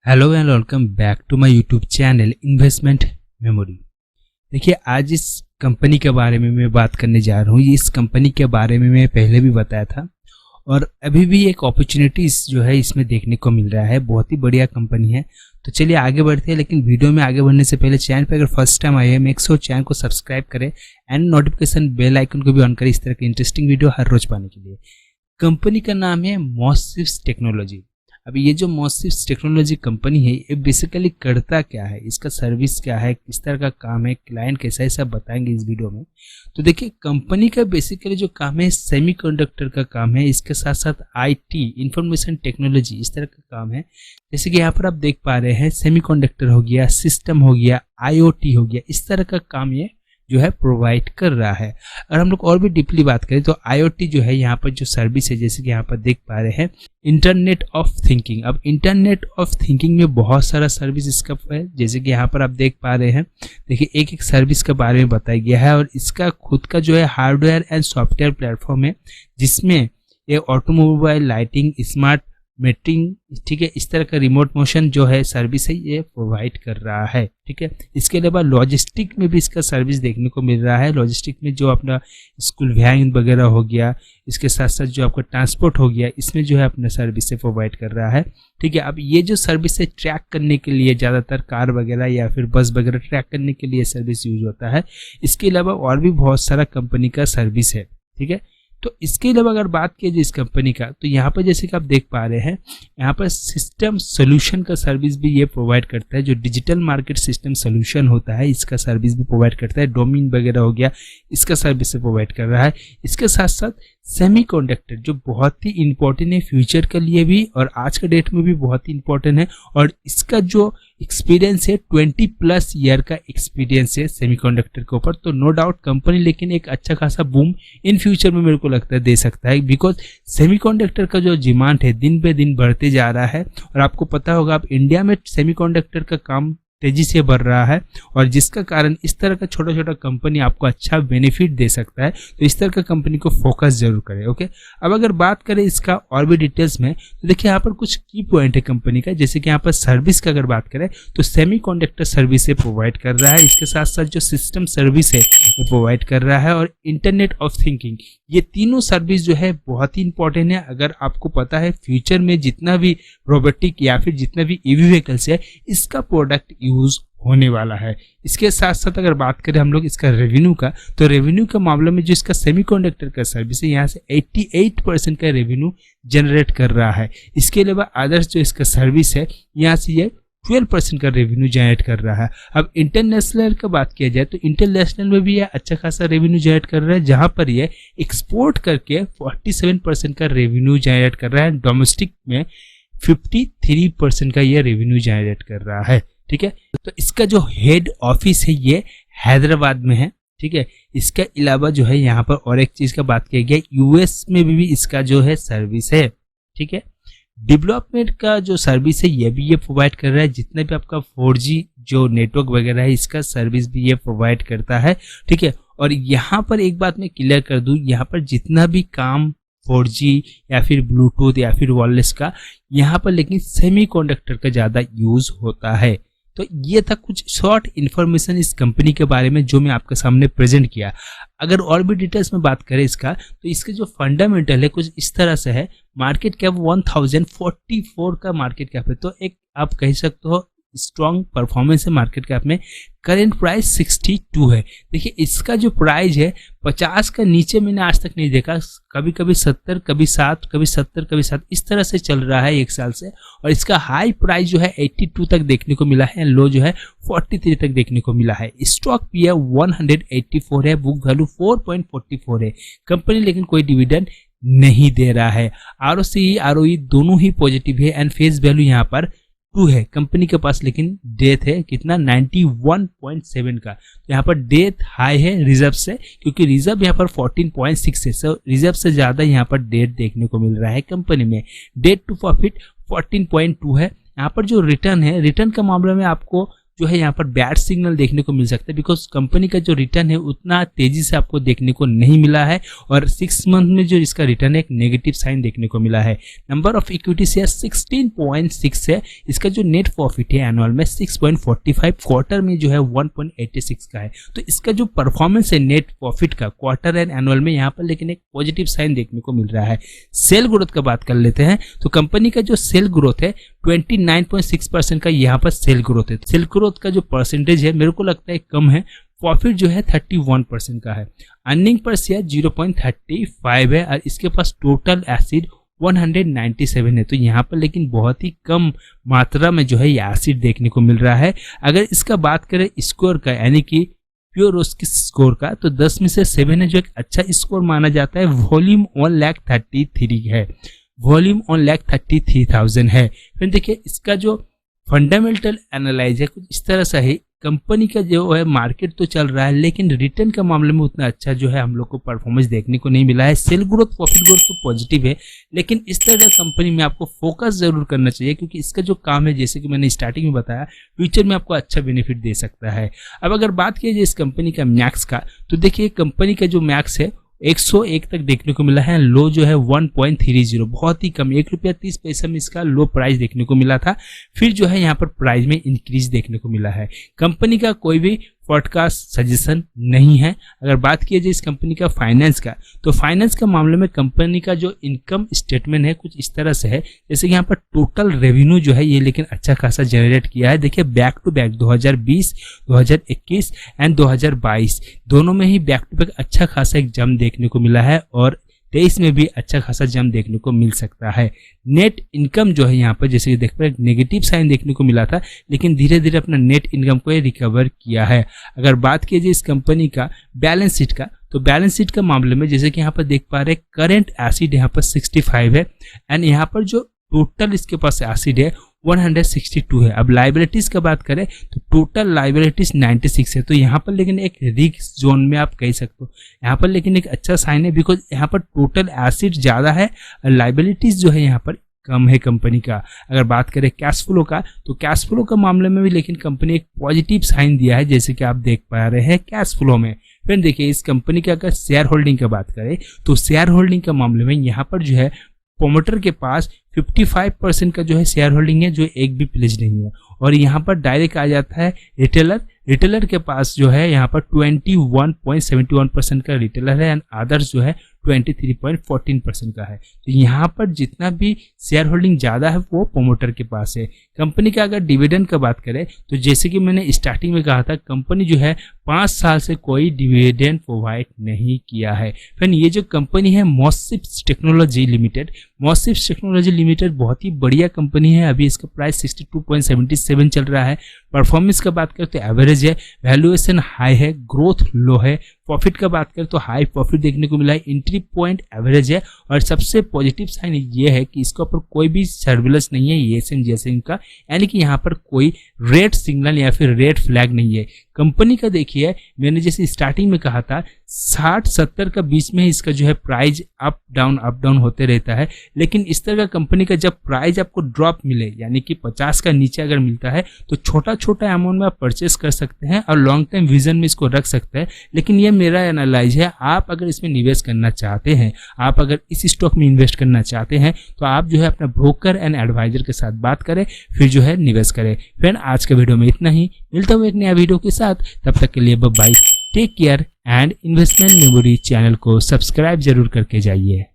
Hello and welcome back to my YouTube channel investment memory. देखिए, आज इस company के बारे में मैं बात करने जा रहा हूँ। इस कंपनी के बारे में मैं पहले भी बताया था और अभी भी एक अपॉर्चुनिटीज़ जो है इसमें देखने को मिल रहा है। बहुत ही बढ़िया कंपनी है। तो चलिए आगे बढ़ते हैं, लेकिन वीडियो में आगे बढ़ने से पहले चैनल पर अगर फर्स्ट टाइम आए हैं मेक श्योर चैनल को सब्सक्राइब करें एंड नोटिफिकेशन बेल आइकन को भी ऑन करें इस तरह की इंटरेस्टिंग वीडियो हर रोज पाने के लिए। कंपनी का नाम है मॉसिव्स टेक्नोलॉजी। अभी ये जो मॉसिव्स टेक्नोलॉजी कंपनी है ये बेसिकली करता क्या है, इसका सर्विस क्या है, किस तरह का काम है, क्लाइंट कैसा है, सब बताएंगे इस वीडियो में। तो देखिए, कंपनी का बेसिकली जो काम है सेमीकंडक्टर का काम है, इसके साथ साथ आईटी इंफॉर्मेशन टेक्नोलॉजी इस तरह का काम है। जैसे कि यहाँ पर आप देख पा रहे हैं सेमीकंडक्टर हो गया, सिस्टम हो गया, आईओटी हो गया, इस तरह का काम ये जो है प्रोवाइड कर रहा है। और हम लोग और भी डीपली बात करें तो आईओटी जो है यहाँ पर जो सर्विस है, जैसे कि यहाँ पर देख पा रहे हैं इंटरनेट ऑफ थिंकिंग। अब इंटरनेट ऑफ थिंकिंग में बहुत सारा सर्विस इसका है, जैसे कि यहाँ पर आप देख पा रहे हैं। देखिए, एक एक सर्विस के बारे में बताया गया है और इसका खुद का जो है हार्डवेयर एंड सॉफ्टवेयर प्लेटफॉर्म है, जिसमें ये ऑटोमोबाइल लाइटिंग, स्मार्ट मीटिंग, ठीक है, इस तरह का रिमोट मोशन जो है सर्विस है ये प्रोवाइड कर रहा है। ठीक है, इसके अलावा लॉजिस्टिक में भी इसका सर्विस देखने को मिल रहा है। लॉजिस्टिक में जो अपना स्कूल वैन वगैरह हो गया, इसके साथ साथ जो आपका ट्रांसपोर्ट हो गया, इसमें जो है अपना सर्विस से प्रोवाइड कर रहा है। ठीक है, अब ये जो सर्विस है ट्रैक करने के लिए ज़्यादातर कार वगैरह या फिर बस वगैरह ट्रैक करने के लिए सर्विस यूज होता है। इसके अलावा और भी बहुत सारा कंपनी का सर्विस है। ठीक है, तो इसके अलावा अगर बात की जाए इस कंपनी का, तो यहाँ पर जैसे कि आप देख पा रहे हैं यहाँ पर सिस्टम सोल्यूशन का सर्विस भी ये प्रोवाइड करता है। जो डिजिटल मार्केट सिस्टम सोल्यूशन होता है इसका सर्विस भी प्रोवाइड करता है। डोमेन वगैरह हो गया, इसका सर्विस से प्रोवाइड कर रहा है। इसके साथ साथ सेमीकंडक्टर जो बहुत ही इंपॉर्टेंट है फ्यूचर के लिए भी और आज के डेट में भी बहुत ही इंपॉर्टेंट है। और इसका जो एक्सपीरियंस है 20+ ईयर का एक्सपीरियंस है सेमीकंडक्टर के ऊपर। तो नो डाउट कंपनी लेकिन एक अच्छा खासा बूम इन फ्यूचर में मेरे को लगता है दे सकता है, बिकॉज सेमीकंडक्टर का जो डिमांड है दिन पे दिन बढ़ते जा रहा है। और आपको पता होगा आप इंडिया में सेमीकंडक्टर का काम तेजी से बढ़ रहा है और जिसका कारण इस तरह का छोटा छोटा कंपनी आपको अच्छा बेनिफिट दे सकता है। तो इस तरह का कंपनी को फोकस जरूर करें। ओके, अब अगर बात करें इसका और भी डिटेल्स में, तो देखिए यहाँ पर कुछ की पॉइंट है कंपनी का। जैसे कि यहाँ पर सर्विस का अगर बात करें तो सेमीकंडक्टर सर्विस से प्रोवाइड कर रहा है। इसके साथ साथ जो सिस्टम सर्विस है वो प्रोवाइड कर रहा है और इंटरनेट ऑफ थिंकिंग, ये तीनों सर्विस जो है बहुत ही इंपॉर्टेंट है। अगर आपको पता है फ्यूचर में जितना भी रोबोटिक या फिर जितना भी ईवी व्हीकल्स है इसका प्रोडक्ट यूज होने वाला है। इसके साथ साथ अगर बात करें हम लोग इसका रेवेन्यू का, तो रेवेन्यू के मामले में जो इसका सेमीकंडक्टर का सर्विस है यहाँ से 88% का रेवेन्यू जनरेट कर रहा है। इसके अलावा अदर्स जो इसका सर्विस है यहाँ से ये 12% का रेवेन्यू जनरेट कर रहा है। अब इंटरनेशनल का बात किया जाए तो इंटरनेशनल में भी ये अच्छा खासा रेवेन्यू जनरेट कर रहा है, जहां पर ये एक्सपोर्ट करके 47% का रेवेन्यू जनरेट कर रहा है। डोमेस्टिक में 53% का ये रेवेन्यू जनरेट कर रहा है। ठीक है, तो इसका जो हेड ऑफिस है ये हैदराबाद में है। ठीक है, इसके अलावा जो है यहाँ पर और एक चीज का बात किया गया, यूएस में भी इसका जो है सर्विस है। ठीक है, डेवलपमेंट का जो सर्विस है ये भी ये प्रोवाइड कर रहा है। जितना भी आपका 4G जो नेटवर्क वगैरह है इसका सर्विस भी ये प्रोवाइड करता है। ठीक है, और यहाँ पर एक बात मैं क्लियर कर दूं, यहाँ पर जितना भी काम 4G या फिर ब्लूटूथ या फिर वायरलेस का, यहाँ पर लेकिन सेमीकंडक्टर का ज़्यादा यूज होता है। तो ये था कुछ शॉर्ट इन्फॉर्मेशन इस कंपनी के बारे में जो मैं आपके सामने प्रेजेंट किया। अगर और भी डिटेल्स में बात करें इसका, तो इसके जो फंडामेंटल है कुछ इस तरह से है। मार्केट कैप 1044 का मार्केट कैप है, तो एक आप कह सकते हो स्ट्रॉन्ग परफॉर्मेंस है मार्केट कैप में। करेंट प्राइस 62 है। देखिए, इसका जो प्राइस है 50 का नीचे मैंने आज तक नहीं देखा। कभी कभी 70, कभी 7, कभी 70, कभी 7, इस तरह से चल रहा है एक साल से। और इसका हाई प्राइस जो है 82 तक देखने को मिला है, लो जो है 43 तक देखने को मिला है। स्टॉक पीए 184 है, बुक वैल्यू 4.44 है। कंपनी लेकिन कोई डिविडेंड नहीं दे रहा है। आरओसी आरओई दोनों ही पॉजिटिव है एंड फेस वैल्यू यहाँ पर 2 है। कंपनी के पास लेकिन डेथ है कितना 91.7 का। तो यहाँ पर डेथ हाई है रिजर्व से, क्योंकि रिजर्व यहाँ पर 14.6 है। सो रिजर्व से ज्यादा यहाँ पर डेट देखने को मिल रहा है कंपनी में। डेट टू प्रॉफिट 14.2 है। यहाँ पर जो रिटर्न है, रिटर्न के मामले में आपको जो है यहाँ पर बैड सिग्नल देखने को मिल सकता है, बिकॉज कंपनी का जो रिटर्न है उतना तेजी से आपको देखने को नहीं मिला है और 6 मंथ में जो इसका रिटर्न है एक नेगेटिव साइन देखने को मिला है। नंबर ऑफ इक्विटी शेयर 16.6 है। इसका जो नेट प्रॉफिट है एनुअल में 6.45, क्वार्टर में जो है 1.86 का है। तो इसका जो परफॉर्मेंस है नेट प्रॉफिट का क्वार्टर एंड एनुअल में यहाँ पर लेकिन एक पॉजिटिव साइन देखने को मिल रहा है। सेल ग्रोथ का बात कर लेते हैं तो कंपनी का जो सेल ग्रोथ है 29.6% का यहाँ पर सेल ग्रोथ है। सेल ग्रोथ का जो परसेंटेज है मेरे को लगता है कम है। प्रॉफिट जो है 31% का है। अर्निंग पर शेयर 0.35 है और इसके पास टोटल एसिड 197 है। तो यहाँ पर लेकिन बहुत ही कम मात्रा में जो है ये एसिड देखने को मिल रहा है। अगर इसका बात करें स्कोर का यानी कि प्योर उसकी स्कोर का तो 10 में से 7 है, जो एक अच्छा स्कोर माना जाता है। वॉल्यूम 1,33 है, वॉल्यूम 1,33,000 है। फिर देखिए इसका जो फंडामेंटल एनालाइज है कुछ इस तरह से है। कंपनी का जो है मार्केट तो चल रहा है लेकिन रिटर्न के मामले में उतना अच्छा जो है हम लोग को परफॉर्मेंस देखने को नहीं मिला है। सेल ग्रोथ प्रॉफिट ग्रोथ तो पॉजिटिव है लेकिन इस तरह का कंपनी में आपको फोकस जरूर करना चाहिए क्योंकि इसका जो काम है जैसे कि मैंने स्टार्टिंग में बताया फ्यूचर में आपको अच्छा बेनिफिट दे सकता है। अब अगर बात की जाए इस कंपनी का मैक्स का तो देखिए कंपनी का जो मैक्स है 101 तक देखने को मिला है। लो जो है 1.30, बहुत ही कम, ₹1.30 में इसका लो प्राइस देखने को मिला था। फिर जो है यहाँ पर प्राइस में इंक्रीज देखने को मिला है। कंपनी का कोई भी पॉडकास्ट सजेशन नहीं है। अगर बात किया जाए इस कंपनी का फाइनेंस का तो फाइनेंस के मामले में कंपनी का जो इनकम स्टेटमेंट है कुछ इस तरह से है जैसे कि यहाँ पर टोटल रेवेन्यू जो है ये लेकिन अच्छा खासा जनरेट किया है। देखिए बैक टू बैक 2020, 2021 एंड 2022 दोनों में ही बैक टू बैक अच्छा खासा एक जंप देखने को मिला है और 23 में भी अच्छा खासा जंप देखने को मिल सकता है। नेट इनकम जो है यहाँ पर जैसे देख पा रहे नेगेटिव साइन देखने को मिला था लेकिन धीरे धीरे अपना नेट इनकम को रिकवर किया है। अगर बात की जाए इस कंपनी का बैलेंस शीट का तो बैलेंस शीट के मामले में जैसे कि यहाँ पर देख पा रहे करंट एसिड यहाँ पर 65 है एंड यहाँ पर जो टोटल इसके पास एसिड है 162 है। अब लाइबिलिटीज का बात करें तो टोटल लाइबिलिटीज 96 है। तो यहाँ पर लेकिन एक रिस्क जोन में आप कह सकते हो। यहाँ पर लेकिन एक अच्छा साइन है बिकॉज यहाँ पर टोटल एसिड ज़्यादा है और लाइबिलिटीज जो है यहाँ पर कम है कंपनी का। अगर बात करें कैश फ्लो का तो कैश फ्लो के मामले में भी लेकिन कंपनी एक पॉजिटिव साइन दिया है जैसे कि आप देख पा रहे हैं कैश फ्लो में। फिर देखिए इस कंपनी का अगर शेयर होल्डिंग की बात करें तो शेयर होल्डिंग के मामले में यहाँ पर जो है प्रोमोटर के पास 55% का जो है शेयर होल्डिंग है जो एक भी प्लेज नहीं है और यहाँ पर डायरेक्ट आ जाता है रिटेलर के पास जो है यहाँ पर 21.71% का रिटेलर है एंड अदर्स जो है 23.14% का है। तो यहाँ पर जितना भी शेयर होल्डिंग ज़्यादा है वो प्रोमोटर के पास है। कंपनी का अगर डिविडेंड का बात करें तो जैसे कि मैंने स्टार्टिंग में कहा था कंपनी जो है 5 साल से कोई डिविडेंड प्रोवाइड नहीं किया है। फिर ये जो कंपनी है मॉसिप्स टेक्नोलॉजी लिमिटेड, मॉसिप्स टेक्नोलॉजी लिमिटेड बहुत ही बढ़िया कंपनी है। अभी इसका प्राइस 62.77 चल रहा है। परफॉर्मेंस का बात करें तो एवरेज है, वैल्यूएशन हाई है, ग्रोथ लो है। प्रॉफिट का बात करें तो हाई प्रॉफिट देखने को मिला है, एंट्री पॉइंट एवरेज है और सबसे पॉजिटिव साइन ये है कि इसके ऊपर कोई भी सर्विलेंस नहीं है ESM GSM का, यानी कि यहाँ पर कोई रेड सिग्नल या फिर रेड फ्लैग नहीं है। कंपनी का देखिए मैंने जैसे स्टार्टिंग में कहा था 60-70 का बीच में इसका जो है प्राइस अप डाउन होते रहता है, लेकिन इस तरह का कंपनी का जब प्राइस आपको ड्रॉप मिले यानी कि 50 का नीचे अगर मिलता है तो छोटा छोटा अमाउंट में आप परचेस कर सकते हैं और लॉन्ग टाइम विजन में इसको रख सकते हैं। लेकिन ये मेरा एनालाइज है, आप अगर इसमें निवेश करना चाहते हैं, आप अगर इस स्टॉक में इन्वेस्ट करना चाहते हैं तो आप जो है अपना ब्रोकर एंड एडवाइजर के साथ बात करें फिर जो है निवेश करें। फ्रेंड आज के वीडियो में इतना ही, मिलता हूँ एक नया वीडियो के साथ, तब तक के लिए bye, take care and investment memory channel को सब्सक्राइब जरूर करके जाइए।